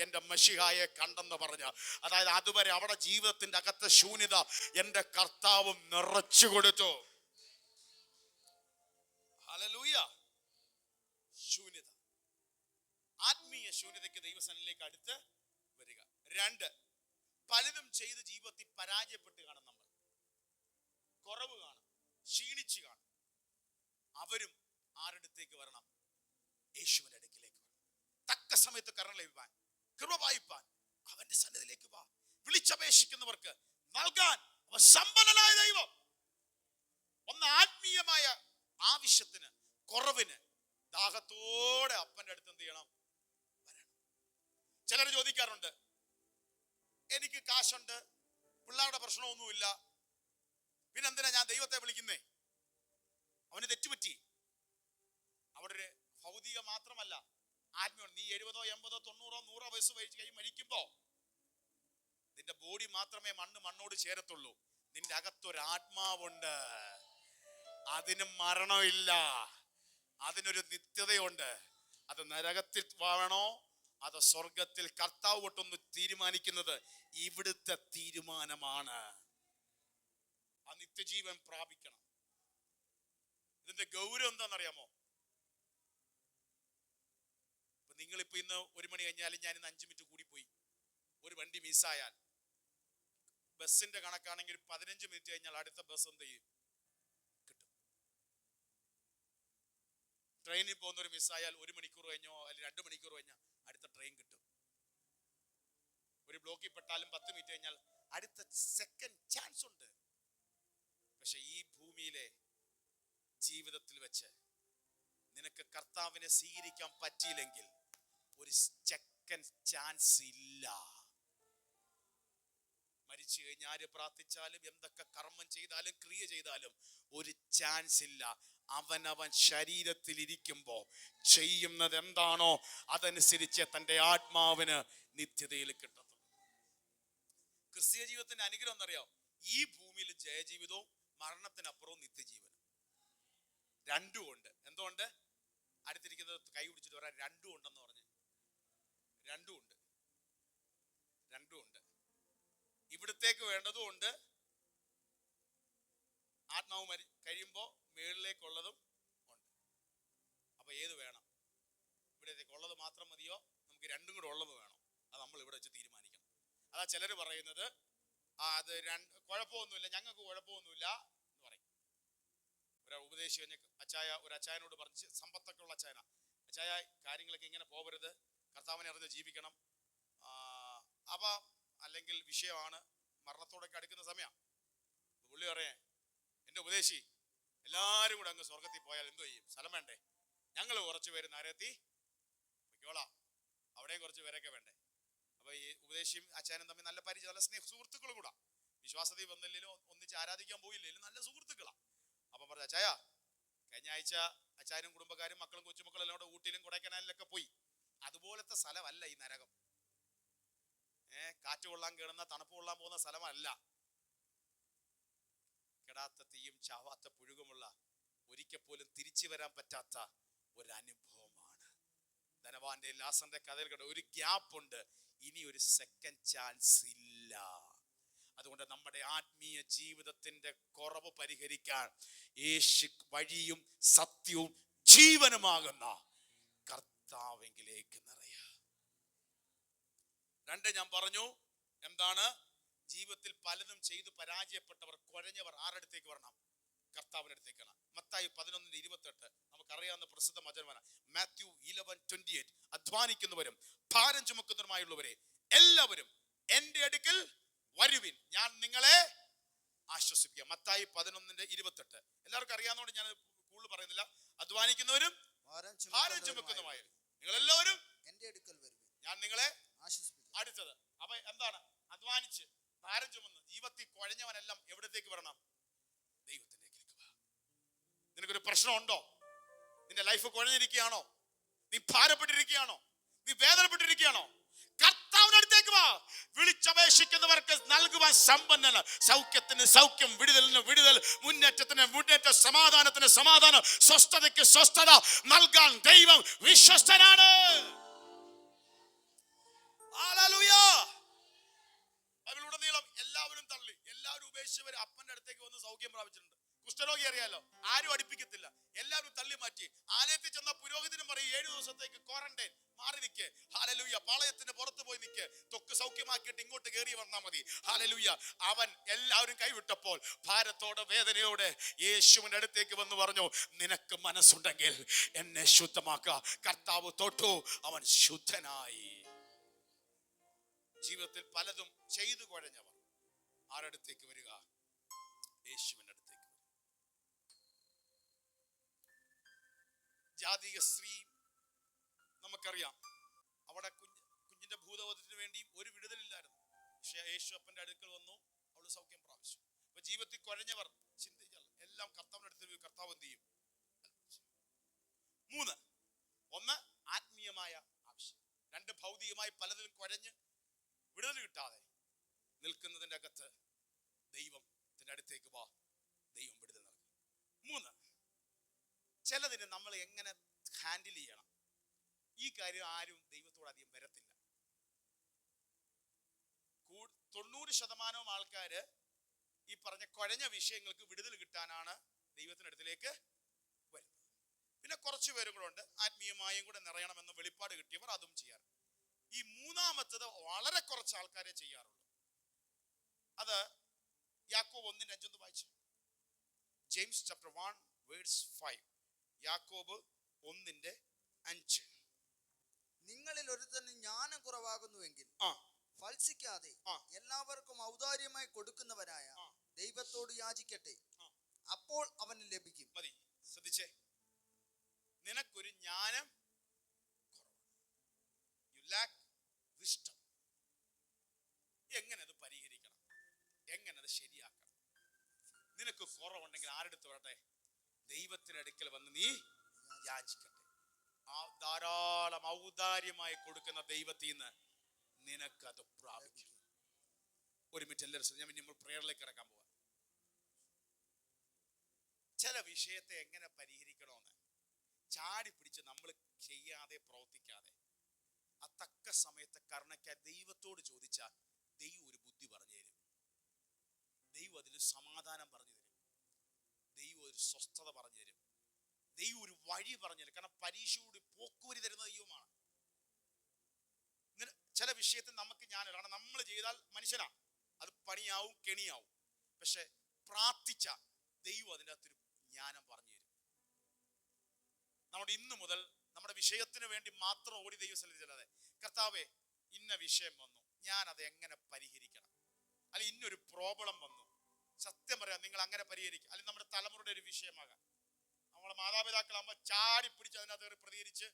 എന്റെ മശിഹായെ കണ്ടെന്ന് പറഞ്ഞ. അതായത് അതുവരെ അവിടെ ജീവിതത്തിന്റെ അകത്തെ ശൂന്യത എന്റെ കർത്താവ് നിറച്ചു കൊടുത്തു. ഹല്ലേലൂയ. ശൂന്യത, ആത്മീയ ശൂന്യതയ്ക്ക് ദൈവസന്നിധിയിലേക്ക് അടുത്ത് വരിക. 2, പലതും ചെയ്ത് ജീവിതത്തിൽ പരാജയപ്പെട്ട് കാണും, നമ്മൾ കുറവ് കാണും, ക്ഷീണിച്ചു കാണും. അവരും ആരടുത്തേക്ക് വരണം? യേശുവിന്റെ അടുക്കിലേക്ക് വരണം. തക്ക സമയത്ത് കരുണ ലഭിപ്പാൻ, കൃപ വായിപ്പാൻ അവന്റെ സന്നിധിയിലേക്ക് വാ. വിളിച്ചപേക്ഷിക്കുന്നവർക്ക് നൽകാൻ അവൻ സമ്പന്നനായ ദൈവം. ഒന്ന് ആത്മീയമായ ആവശ്യത്തിന്, കുറവിന്, ദാഹത്തോടെ അപ്പന്റെ അടുത്ത് എന്ത് ചെയ്യണം? വരണം. ചിലർ ചോദിക്കാറുണ്ട്, എനിക്ക് കാശുണ്ട്, പിള്ളേരുടെ പ്രശ്നമൊന്നുമില്ല, പിന്നെന്തിനാ ഞാൻ ദൈവത്തെ വിളിക്കുന്നേ? അവന് തെറ്റുപറ്റി. അവിടെ ഒരു ഭൗതിക മാത്രമല്ല, ആത്മീയം. നീ 70, 80, 90, 100 വയസ്സ് കഴിഞ്ഞ് മരിക്കുമ്പോ നിന്റെ ബോഡി മാത്രമേ മണ്ണോട് ചേരത്തുള്ളൂ. നിന്റെ അകത്തൊരു ആത്മാവുണ്ട്, അതിന് മരണമില്ല, അതിനൊരു നിത്യതയുണ്ട്. അത് നരകത്തിൽ വേണോ അത് സ്വർഗത്തിൽ? കർത്താവ് ഒട്ടൊന്ന് തീരുമാനിക്കുന്നത് ഇവിടുത്തെ തീരുമാനമാണ്. ആ നിത്യജീവൻ പ്രാപിക്കണം. ഇതിന്റെ ഗൗരവം എന്താണെന്നറിയാമോ? ഇപ്പൊ നിങ്ങളിപ്പോ ഇന്ന് 1 മണി കഴിഞ്ഞാലും ഞാൻ ഇന്ന് 5 മിനിറ്റ് കൂടിപ്പോയി, ഒരു വണ്ടി മിസ്സായാൽ, ബസ്സിന്റെ കണക്കാണെങ്കിൽ 15 മിനിറ്റ് കഴിഞ്ഞാൽ അടുത്ത ബസ് എന്ത് ചെയ്യും? കിട്ടും. ട്രെയിനിൽ പോകുന്നൊരു മിസ്സായാൽ 1 മണിക്കൂർ കഴിഞ്ഞോ അല്ലെങ്കിൽ 2 മണിക്കൂർ കഴിഞ്ഞാൽ അടുത്ത ട്രെയിൻ കിട്ടും. ഒരു ബ്ലോക്കിൽ പെട്ടാലും 10 മിനിറ്റ് കഴിഞ്ഞാൽ അടുത്ത സെക്കൻഡ് ചാൻസ് ഉണ്ട്. പക്ഷെ ഈ ഭൂമിയിലെ ജീവിതത്തിൽ വെച്ച് നിനക്ക് കർത്താവിനെ സ്വീകരിക്കാൻ പറ്റിയില്ലെങ്കിൽ ഒരു സെക്കൻഡ് ചാൻസ് ഇല്ല. മരിച്ചു കഴിഞ്ഞ് ആര് പ്രാർത്ഥിച്ചാലും എന്തൊക്കെ കർമ്മം ചെയ്താലും ക്രിയ ചെയ്താലും ഒരു ചാൻസ് ഇല്ല. അവനവൻ ശരീരത്തിൽ ഇരിക്കുമ്പോ ചെയ്യുന്നത് എന്താണോ അതനുസരിച്ച് തന്റെ ആത്മാവിന് നിത്യതയിൽ കിട്ടുന്നു. ക്രിസ്തീയ ജീവിതത്തിന്റെ അനുഗ്രഹം എന്നറിയാം, ഈ ഭൂമിയിൽ ജയജീവിതവും മരണത്തിനപ്പുറവും നിത്യജീവനും രണ്ടും ഉണ്ട്. എന്തുകൊണ്ട്? അടുത്തിരിക്കുന്നത് കൈ പിടിച്ചിട്ട് പറയാൻ രണ്ടും ഉണ്ടെന്ന് പറഞ്ഞ്. രണ്ടും ഉണ്ട്. ഇവിടത്തേക്ക് വേണ്ടതും ഉണ്ട്, ആത്മാവ് കഴിയുമ്പോ മേളിലേക്കുള്ളതും ഉണ്ട്. അപ്പൊ ഏത് വേണം? ഇവിടത്തേക്കുള്ളത് മാത്രം മതിയോ നമുക്ക് രണ്ടും കൂടെ ഉള്ളത് വേണോ? അത് നമ്മൾ ഇവിടെ വെച്ച് തീരുമാനിക്കണം. അതാ ചിലർ പറയുന്നത് അത് കുഴപ്പമൊന്നുമില്ല, ഞങ്ങൾക്ക് കുഴപ്പമൊന്നുമില്ല എന്ന് പറയും. ഒരു ഉപദേശി കഴിഞ്ഞ ഒരു അച്ചായനോട് പറഞ്ഞ്, സമ്പത്തൊക്കെ ഉള്ള അച്ചായന, അച്ചായ കാര്യങ്ങളൊക്കെ ഇങ്ങനെ പോകരുത്, കർത്താവിനെ അറിഞ്ഞ് ജീവിക്കണം. അവ അല്ലെങ്കിൽ വിഷയമാണ്, മരണത്തോടൊക്കെ അടുക്കുന്ന സമയം. പുള്ളി പറയേ, എൻ്റെ ഉപദേശി എല്ലാരും കൂടെ അങ്ങ് സ്വർഗത്തിൽ പോയാൽ എന്തോ ചെയ്യും? സ്ഥലം വേണ്ടേ? ഞങ്ങൾ കുറച്ച് പേര് നരകത്തിൽ പൊയ്ക്കോളാം, അവിടെയും കുറച്ച് പേരൊക്കെ വേണ്ടേ? അപ്പൊ ഈ ഉപദേശിയും അച്ചാനും തമ്മിൽ നല്ല പരിചയം, നല്ല സുഹൃത്തുക്കളും കൂടാ. വിശ്വാസത്തിൽ വന്നില്ലെങ്കിലും ഒന്നിച്ച് ആരാധിക്കാൻ പോയില്ലെങ്കിലും നല്ല സുഹൃത്തുക്കളാ. അപ്പം പറഞ്ഞ അച്ചായ, കഴിഞ്ഞ ആഴ്ച അച്ചാനും കുടുംബക്കാരും മക്കളും കൊച്ചുമക്കളും എല്ലാം കൂടെ ഊട്ടിയിലും കൊടൈക്കനാലിലൊക്കെ പോയി. അതുപോലത്തെ സ്ഥലമല്ല ഈ നരകം. കാറ്റ് കൊള്ളാൻ കേറുന്ന, തണുപ്പ് കൊള്ളാൻ പോകുന്ന സ്ഥലമല്ല. കെടാത്ത തീയും ചാവാത്ത പുഴുകുമുള്ള, ഒരിക്കൽ പോലും തിരിച്ചു വരാൻ പറ്റാത്ത ഒരനുഭവമാണ്. ധനവാന്റെ ലാസറിന്റെ കഥയിൽ കണ്ട ഒരു ഗ്യാപ്പ് ഉണ്ട്. ഇനി ഒരു സെക്കൻഡ് ചാൻസ് ഇല്ല. അതുകൊണ്ട് നമ്മുടെ ആത്മീയ ജീവിതത്തിന്റെ കുറവ് പരിഹരിക്കാൻ യേശു വഴിയും സത്യവും ജീവനുമാകുന്ന കർത്താവെങ്കിലേക്ക് നിറയാ. രണ്ട്, ഞാൻ പറഞ്ഞു എന്താണ്? ജീവിതത്തിൽ പലതും ചെയ്ത് പരാജയപ്പെട്ടവർ, കുഴഞ്ഞവർ ആരടുത്തേക്ക് വരണം? കർത്താവിനടുത്തേക്കാണ്. മത്തായി 11:28 നമുക്കറിയാവുന്ന പ്രസിദ്ധ വചനമാണ്. മാത്യു 11:28 അധ്വാനിക്കുന്നവരും ഭാരം ചുമക്കുന്നവരുമായുള്ളവരെ എല്ലാവരും എന്റെ അടുക്കൽ വരുവിൻ, ഞാൻ നിങ്ങളെ ആശ്വസിപ്പിക്കാം. മത്തായി 11:28 എല്ലാവർക്കും അറിയാവുന്നതുകൊണ്ട് ഞാൻ കൂടുതൽ പറയുന്നില്ല. അധ്വാനിക്കുന്നവരും ഭാരം ചുമക്കുന്നവരുമായ നിങ്ങൾ എല്ലാവരും എന്റെ അടുക്കൽ വരുവിൻ, ഞാൻ നിങ്ങളെ ആശ്വസിപ്പിക്കാം. അടുത്തത് അപ്പൊ എന്താണ്? അധ്വാനിച്ച് ഭാരം ചുമന്ന് ജീവിതത്തിൽ കുഴഞ്ഞവനെല്ലാം എവിടത്തേക്ക് വരണം? ദൈവത്തിലേക്ക് വാ. നിനക്കൊരു പ്രശ്നമുണ്ടോ? നിന്റെ ലൈഫ് കുഴഞ്ഞിരിക്കുകയാണോ? നീ ഭാരപ്പെട്ടിരിക്കുകയാണോ? നീ വേദനപ്പെട്ടിരിക്കുകയാണോ? കർത്താവിനടുത്തേക്ക് വാ. വിളിച്ചപേക്ഷിക്കുന്നവർക്ക് നൽകുവാൻ സമ്പന്നന്. സൗഖ്യത്തിന് സൗഖ്യം, വിടുതലിന് വിടുതൽ, മുന്നേറ്റത്തിന് മുന്നേറ്റം, സമാധാനത്തിന് സമാധാനം, സ്വസ്ഥതയ്ക്ക് സ്വസ്ഥത നൽകാൻ ദൈവം വിശ്വസ്തനാണ്. ഹല്ലേലൂയ. ബൈബിളിലുടനീളം എല്ലാവരും തള്ളി, എല്ലാവരും ഉപേക്ഷിച്ചവർ അപ്പന്റെ അടുത്തേക്ക് വന്ന് സൗഖ്യം പ്രാപിച്ചിട്ടുണ്ട്. കുഷ്ഠരോഗി അറിയാലോ, ആരും അടുപ്പിക്കത്തില്ല, എല്ലാവരും തള്ളി മാറ്റി. ആലയത്തിൽ ചെന്ന പുരോഹിതനും പറയും 7 ദിവസത്തേക്ക് ക്വാറന്റൈൻ, മാറി നിൽക്ക്. ഹല്ലേലൂയ. പാളയത്തിന് പുറത്ത് പോയി നിൽക്ക്, തൊക്ക് സൗഖ്യമാക്കിയിട്ട് ഇങ്ങോട്ട് കയറി വന്നാൽ മതി. ഹല്ലേലൂയ. അവൻ എല്ലാവരും കൈവിട്ടപ്പോൾ ഭാരത്തോടെ വേദനയോടെ യേശുവിന്റെ അടുത്തേക്ക് വന്ന് പറഞ്ഞു, നിനക്ക് മനസ്സുണ്ടെങ്കിൽ എന്നെ ശുദ്ധമാക്കുക. കർത്താവ് തൊട്ടു, അവൻ ശുദ്ധനായി. ജീവിതത്തിൽ പലതും ചെയ്തു കുഴഞ്ഞവർ ആരടുത്തേക്ക് വരിക? യേശുവിന്റെ അടുത്തേക്ക്. ജാതിക സ്ത്രീ നമുക്കറിയാം, അവിടെ കുഞ്ഞിന്റെ ഭൂതബോധത്തിന് വേണ്ടി ഒരു വിടുതലില്ലായിരുന്നു. പക്ഷെ യേശു അപ്പന്റെ അടുക്കൽ വന്നു, അവള് സൗഖ്യം പ്രാപിച്ചു. അപ്പൊ ജീവിതത്തിൽ കുഴഞ്ഞവർ ചിന്തിച്ചാൽ എല്ലാം കർത്താവിന്റെ അടുത്ത് കർത്താവ് എന്ത് ചെയ്യും? 3, 1 ആത്മീയമായ ആവശ്യം, 2 ഭൗതികമായി പലതിലും കുഴഞ്ഞ് വിടുതൽ കിട്ടാതെ നിൽക്കുന്നതിന്റെ അകത്ത് ദൈവത്തിന്റെ അടുത്തേക്ക് വാ, ദൈവം വിടുതൽ നൽകും. 3, ചിലതിന് നമ്മൾ എങ്ങനെ ഹാൻഡിൽ ചെയ്യണം? ഈ കാര്യം ആരും ദൈവത്തോട് അധികം വരത്തില്ല. 90% ആൾക്കാര് ഈ പറഞ്ഞ കുഴഞ്ഞ വിഷയങ്ങൾക്ക് വിടുതൽ കിട്ടാനാണ് ദൈവത്തിന്റെ അടുത്തേക്ക് വരുന്നത്. പിന്നെ കുറച്ചു പേരും കൂടെ ഉണ്ട്, ആത്മീയമായും കൂടെ നിറയണമെന്ന് വെളിപ്പാട് കിട്ടിയവർ അതും ചെയ്യാറ്. ഈ മൂന്നാമത്തത് വളരെ കുറച്ച് ആൾക്കാരെ ചെയ്യാറുള്ളൂ. അത് യാക്കോബ് 1:5 വായിച്ചു. James chapter 1:5. യാക്കോബ് 1:5. നിങ്ങളിൽ ഒരുത്തന് ജ്ഞാനം കുറവാകുന്നുവെങ്കിൽ ഫൽസിക്കാതെ എല്ലാവർക്കും ഔദാര്യമായി കൊടുക്കുന്നവനായ ദൈവത്തോട് യാചിക്കട്ടെ, അപ്പോൾ അവന് ലഭിക്കും. മതി, ശ്രദ്ധിച്ചേ. നിനക്കൊരു ജ്ഞാനം യു ലാക്ക് വിസ്ഡം. എങ്ങനെ അത് പരിഹരിക്കണം? എങ്ങനെ അത് ശരിയാക്കണം? നിനക്ക് കുറവുണ്ടെങ്കിൽ ആരെടുത്ത് വരട്ടെ? ദൈവത്തിനടുക്കൽ വന്ന് നീ യാചിക്കട്ടെ. ആ ധാരാളം ഔദാര്യമായി കൊടുക്കുന്ന ദൈവത്തിൽ നിന്ന് നിനക്കത് പ്രാപിക്കും. ഒരു മിനിറ്റ് എല്ലാവരും, ഞാൻ നമ്മൾ പ്രേയറിലേക്ക് ഇറക്കാൻ പോവാം. ചില വിഷയത്തെ എങ്ങനെ പരിഹരിക്കണമെന്ന് ചാടി പിടിച്ച് നമ്മൾ ചെയ്യാതെ പ്രവർത്തിക്കാതെ ആ തക്ക സമയത്ത് കരുണയ്ക്കായി ദൈവത്തോട് ചോദിച്ചാൽ ദൈവം ഒരു ബുദ്ധി പറഞ്ഞു തരും. ദൈവം അതിന് സമാധാനം പറഞ്ഞു തരും. ദൈവം ഒരു സ്വസ്ഥത പറഞ്ഞു തരും. ദൈവം ഒരു വഴി പറഞ്ഞു തരും. കാരണം പരീക്ഷയോട് പോക്കുവരി തരുന്ന ദൈവമാണ്. ചില വിഷയത്തിൽ നമുക്ക് ജ്ഞാനം, കാരണം നമ്മൾ ചെയ്താൽ മനുഷ്യനാ, അത് പണിയാവും കെണിയാവും. പക്ഷെ പ്രാർത്ഥിച്ച ദൈവം അതിൻ്റെ അകത്തൊരു ജ്ഞാനം പറഞ്ഞു തരും. നമ്മുടെ ഇന്നു മുതൽ നമ്മുടെ വിഷയത്തിന് വേണ്ടി മാത്രം ഓടി ദൈവം ശ്രദ്ധിച്ചല്ലാതെ, കർത്താവേ ഇന്ന വിഷയം വന്നു, ഞാൻ അത് എങ്ങനെ പരിഹരിക്കണം, അല്ല ഇന്നൊരു പ്രോബ്ലം വന്നു, സത്യം പറയാം, നിങ്ങൾ അങ്ങനെ പരിഹരിക്കുക. അല്ലെങ്കിൽ നമ്മുടെ തലമുറയുടെ ഒരു വിഷയമാകാം. നമ്മളെ മാതാപിതാക്കളാകുമ്പോൾ ചാടി പിടിച്ച് അതിനകത്ത് പ്രതികരിച്ച്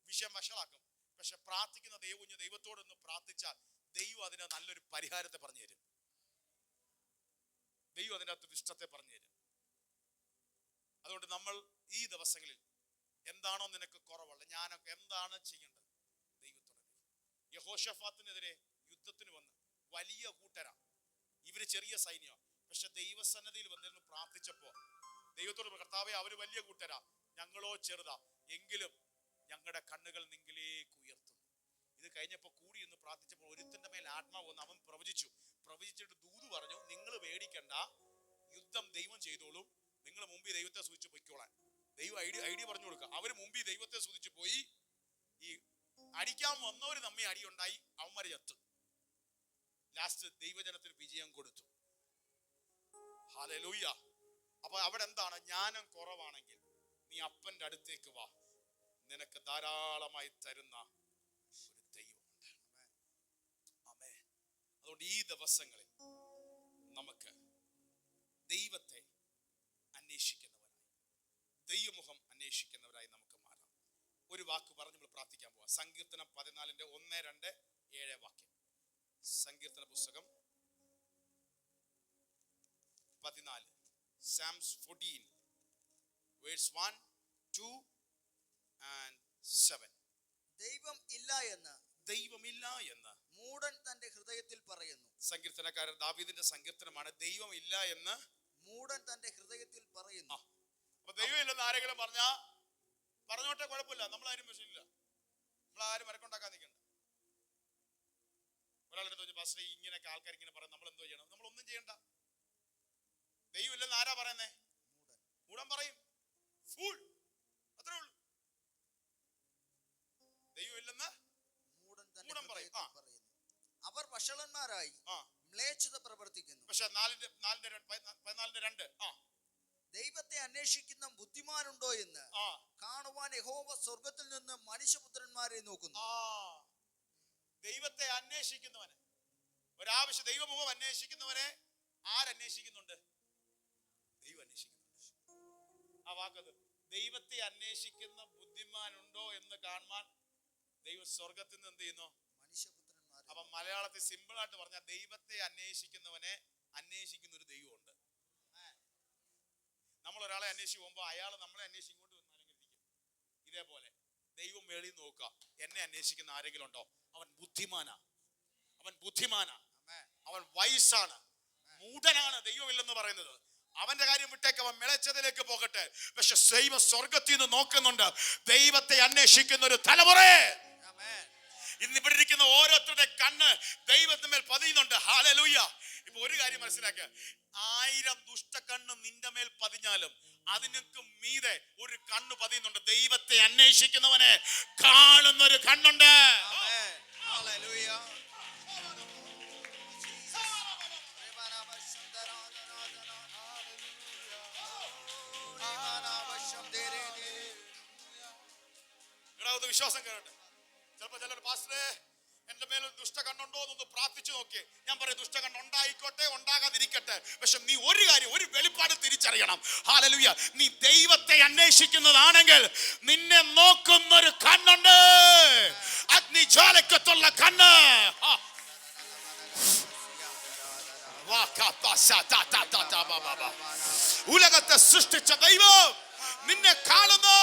വിഷയം വഷളാക്കും. പക്ഷെ പ്രാർത്ഥിക്കുന്ന ദൈവകുഞ്ഞ് ദൈവത്തോടൊന്ന് പ്രാർത്ഥിച്ചാൽ ദൈവം അതിന് നല്ലൊരു പരിഹാരത്തെ പറഞ്ഞു തരും. ദൈവം അതിനകത്ത് ഇഷ്ടത്തെ പറഞ്ഞു തരും. അതുകൊണ്ട് നമ്മൾ ഈ ദിവസങ്ങളിൽ എന്താണോ നിനക്ക് കുറവുള്ളത്, ഞാനൊക്കെ എന്താണ് ചെയ്യേണ്ടത്, ദൈവത്തോടെ. യഹോശഫാത്തിനെതിരെ യുദ്ധത്തിന് വന്ന് വലിയ കൂട്ടരാ, ഇവര് ചെറിയ സൈന്യമാണ്. പക്ഷെ ദൈവസന്നദ്ധിയിൽ വന്നിരുന്ന് പ്രാർത്ഥിച്ചപ്പോ ദൈവത്തോട്, കർത്താവേ അവര് വലിയ കൂട്ടരാ, ഞങ്ങളോ ചെറുതാ, എങ്കിലും ഞങ്ങളുടെ കണ്ണുകൾ നിങ്കിലേക്ക് ഉയർത്തുന്നു. ഇത് കഴിഞ്ഞപ്പോ കൂടി എന്ന് പ്രാർത്ഥിച്ചപ്പോൾ ഒരുത്തിന്റെ മേൽ ആത്മാവ് വന്ന് അവൻ പ്രവചിച്ചിട്ട് ദൂത് പറഞ്ഞു, നിങ്ങൾ പേടിക്കണ്ട, യുദ്ധം ദൈവം ചെയ്തോളും, നിങ്ങൾ മുമ്പിൽ ദൈവത്തെ സൂചിച്ച് പൊയ്ക്കോളാൻ. ദൈവം ഐഡിയ പറഞ്ഞു കൊടുക്കുക. അവര് മുമ്പിൽ ദൈവത്തെ സൂചിച്ച് പോയി. ഈ അടിക്കാൻ വന്നവര് തമ്മിൽ അടിയുണ്ടായി, അവന്മാര് ചത്തു. ലാസ്റ്റ് ദൈവജനത്തിന് വിജയം കൊടുത്തു. ഹല്ലേലൂയ. അപ്പൊ അവിടെ എന്താണ്? ജ്ഞാനം കുറവാണെങ്കിൽ നീ അപ്പന്റെ അടുത്തേക്ക് വാ, നിനക്ക് ധാരാളമായി തരുന്ന ഒരു ദൈവമുണ്ട്. ആമേൻ. അതുകൊണ്ട് ഈ ദിവസങ്ങളിൽ നമുക്ക് ദൈവത്തെ അന്വേഷിക്കുന്നവരായി, ദൈവമുഖം അന്വേഷിക്കുന്നവരായി നമുക്ക് മാറാം. ഒരു വാക്ക് പറഞ്ഞ് നമ്മൾ പ്രാർത്ഥിക്കാൻ പോവാം. സങ്കീർത്തനം 14 1, 2, 7 വാക്യം. സങ്കീർത്തന പുസ്തകം 14, Psalms 14 verse 1, 2 and 7. ദൈവമില്ല എന്ന് മൂഢൻ തന്റെ ഹൃദയത്തിൽ പറയുന്നു. സങ്കീർത്തനക്കാരൻ ദാവീദിന്റെ സങ്കീർത്തനമാണ്. ദൈവം ഇല്ല എന്ന് മൂഢൻ തന്റെ ഹൃദയത്തിൽ പറയുന്നു. അപ്പൊ ദൈവം ഇല്ലെന്ന് ആരെങ്കിലും പറഞ്ഞോട്ടെ, കുഴപ്പമില്ല, നമ്മളാരും വിഷയമില്ല, നമ്മളാരും വരക്കുണ്ടാക്കാൻ നിൽക്കണ്ട. ഒരാളുടെ തോന്നി പാസ്റ്റർ ഇങ്ങനെയൊക്കെ ആൾക്കാർ ഇങ്ങനെ പറയും, നമ്മൾ എന്തോ ചെയ്യണം? നമ്മളൊന്നും ചെയ്യണ്ട. ദൈവം ഇല്ലെന്ന് ആരാ പറയുന്നേ? മൂഢൻ പറയും, ഫൂൾ, അത്രേ ഉള്ളൂ. ദൈവം ഇല്ലെന്ന് മൂഢൻ പറയും. അവർ വഷളന്മാരായി മ്ലേച്ഛത പ്രവർത്തിക്കുന്നു. പക്ഷെ 14:2 ദൈവത്തെ അന്വേഷിക്കുന്ന ബുദ്ധിമാനുണ്ടോ എന്ന് കാണുവാൻ യഹോവ സ്വർഗത്തിൽ നിന്ന് മനുഷ്യപുത്രന്മാരെ നോക്കുന്നു. ദൈവത്തെ അന്വേഷിക്കുന്നവന് ഒരാവശ്യം, ദൈവമുഖം അന്വേഷിക്കുന്നവനെ ആരന്വേഷിക്കുന്നുണ്ട്? ദൈവം അന്വേഷിക്കുന്നുണ്ട്. ആ വാക്കത്, ദൈവത്തെ അന്വേഷിക്കുന്ന ബുദ്ധിമാനുണ്ടോ എന്ന് കാണുവാൻ ദൈവം സ്വർഗത്തിൽ നിന്ന് എന്ത് ചെയ്യുന്നു? മനുഷ്യപുത്രന്മാരെ. അപ്പൊ മലയാളത്തിൽ സിമ്പിൾ ആയിട്ട് പറഞ്ഞാൽ ദൈവത്തെ അന്വേഷിക്കുന്നവനെ അന്വേഷിക്കുന്ന ഒരു ദൈവമുണ്ട്. നമ്മൾ ഒരാളെ അന്വേഷിച്ച് പോകുമ്പോൾ അയാൾ നമ്മളെ അന്വേഷിക്കൊണ്ട് വന്നാലെങ്കിൽ ഇരിക്കും. ഇതേപോലെ ദൈവം മേളിൽ നോക്കുക, എന്നെ അന്വേഷിക്കുന്ന ആരെങ്കിലും ഉണ്ടോ? അവൻ ബുദ്ധിമാനാ, അവൻ വയസ്സാണ്, മൂഢനാണ്. ദൈവമില്ലെന്ന് പറയുന്നത് അവന്റെ കാര്യം വിട്ടേക്ക്, അവൻ മിളച്ചതിലേക്ക് പോകട്ടെ. പക്ഷെ ദൈവ സ്വർഗത്തിൽ നിന്ന് നോക്കുന്നുണ്ട്. ദൈവത്തെ അന്വേഷിക്കുന്ന ഒരു തലമുറയെ ഇന്ന് ഇവിടെ ഇരിക്കുന്ന ഓരോരുത്തരുടെ കണ്ണ് ദൈവത്തിന്മേൽ പതിയുന്നുണ്ട്. ഹല്ലേലൂയ. ഇപ്പൊ ഒരു കാര്യം മനസ്സിലാക്കുക, 1000 ദുഷ്ടക്കണ്ണ് നിന്റെ മേൽ പതിഞ്ഞാലും അതിനൊക്കെ മീതെ ഒരു കണ്ണ് പതിയുന്നുണ്ട്. ദൈവത്തെ അന്വേഷിക്കുന്നവനെ കാണുന്ന ഒരു കണ്ണുണ്ട്. വിശ്വാസം കേറട്ടെ. ചിലപ്പോ ചിലർ പാസ്റ്ററെ എന്റെ മേലൊരു ദുഷ്ടകണ്ണുണ്ടോ എന്നൊന്ന് പ്രാർത്ഥിച്ചു നോക്കിയേ. ഞാൻ പറയും, ദുഷ്ടകണ്ണ് ഉണ്ടായിക്കോട്ടെ, ഉണ്ടാകാതിരിക്കട്ടെ, പക്ഷെ നീ ഒരു കാര്യം, ഒരു വെളിപ്പാട് തിരിച്ചറിയണം. ഹല്ലേലൂയ. നീ ദൈവത്തെ അന്വേഷിക്കുന്നതാണെങ്കിൽ നിന്നെ നോക്കുന്നൊരു കണ്ണുണ്ട്, അഗ്നിജ്വാലക്കത്തുള്ള കണ്ണ്. ഉലകത്തെ സൃഷ്ടിച്ച ദൈവം നിന്നെ കാണുന്നു.